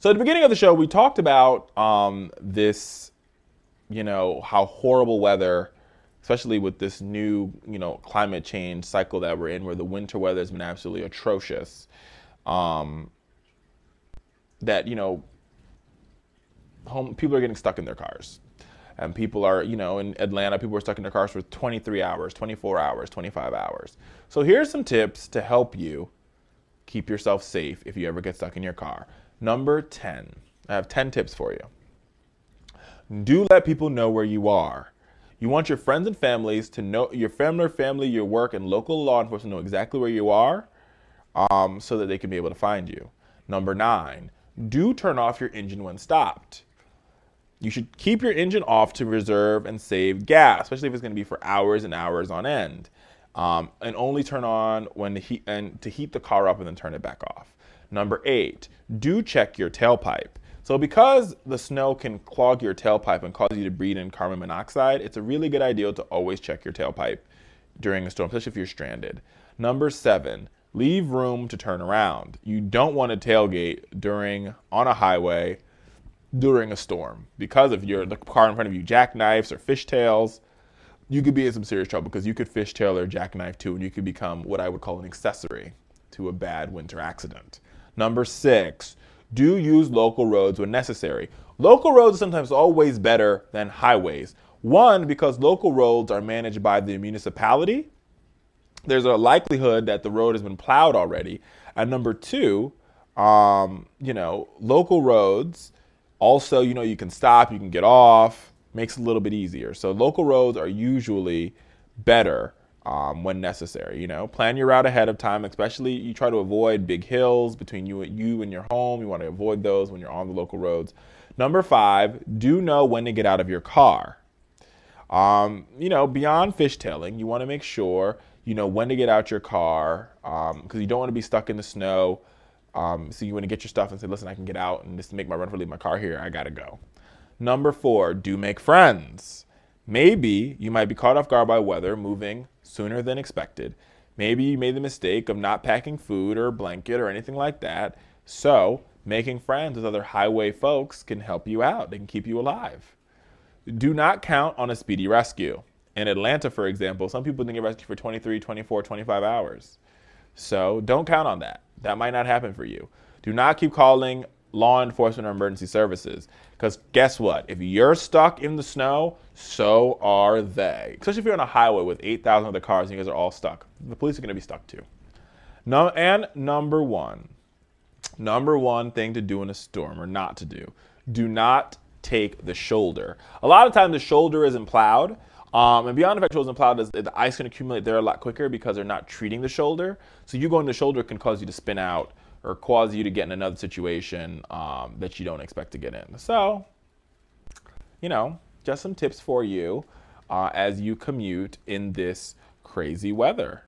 So at the beginning of the show, we talked about this, how horrible weather, especially with this new, climate change cycle that we're in, where the winter weather has been absolutely atrocious. That, people are getting stuck in their cars. And people are, in Atlanta, people are stuck in their cars for 23 hours, 24 hours, 25 hours. So here's some tips to help you keep yourself safe if you ever get stuck in your car. Number 10. I have 10 tips for you. Do let people know where you are. You want your friends and families to know, your family, your work, and local law enforcement know exactly where you are, so that they can be able to find you. Number 9. Do turn off your engine when stopped. You should keep your engine off to reserve and save gas, especially if it's going to be for hours and hours on end. And only turn on when to heat the car up and then turn it back off. Number 8, do check your tailpipe. So because the snow can clog your tailpipe and cause you to breathe in carbon monoxide, it's a really good idea to always check your tailpipe during a storm, especially if you're stranded. Number 7, leave room to turn around. You don't want to tailgate on a highway during a storm, because if the car in front of you jackknifes or fishtails, you could be in some serious trouble, because you could fishtail or jackknife too, and you could become what I would call an accessory to a bad winter accident. Number 6, do use local roads when necessary. Local roads are sometimes always better than highways. One, because local roads are managed by the municipality. There's a likelihood that the road has been plowed already. And number 2, local roads also, you can stop, you can get off, makes it a little bit easier. So local roads are usually better when necessary. Plan your route ahead of time, especially you try to avoid big hills between you and your home. You want to avoid those when you're on the local roads. Number 5, do know when to get out of your car. Beyond fishtailing, you want to make sure you know when to get out your car, because you don't want to be stuck in the snow. So you want to get your stuff and say, listen, I can get out and just make my run for leave my car here. I got to go. Number 4, do make friends. Maybe you might be caught off guard by weather moving sooner than expected. Maybe you made the mistake of not packing food or a blanket or anything like that. So making friends with other highway folks can help you out. They can keep you alive. Do not count on a speedy rescue. In Atlanta, for example, some people didn't get rescued for 23, 24, 25 hours. So don't count on that. That might not happen for you. Do not keep calling law enforcement or emergency services, because guess what? If you're stuck in the snow, so are they. Especially if you're on a highway with 8,000 other cars and you guys are all stuck. The police are going to be stuck too. Number one thing to do in a storm, or not to do, do not take the shoulder. A lot of times the shoulder isn't plowed. And beyond the fact shoulder isn't plowed, the ice can accumulate there a lot quicker because they're not treating the shoulder. So you going to the shoulder can cause you to spin out or cause you to get in another situation that you don't expect to get in. So, just some tips for you as you commute in this crazy weather.